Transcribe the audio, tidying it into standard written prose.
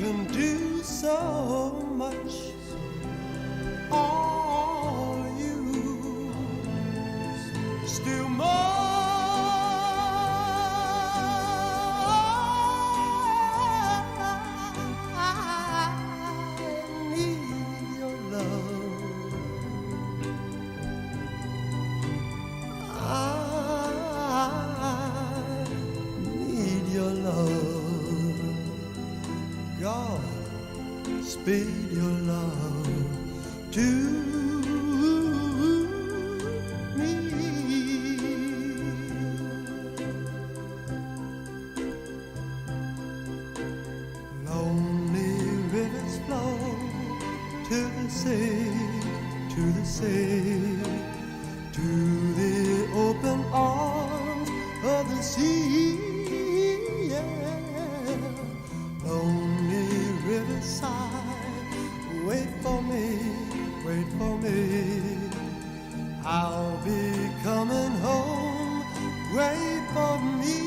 can do so much. All you still more. Speed your love to me. Lonely rivers flow to the sea, to the sea, to the open arms of the sea. Yeah. Lonely riverside, wait for me, wait for me. I'll be coming home, wait for me.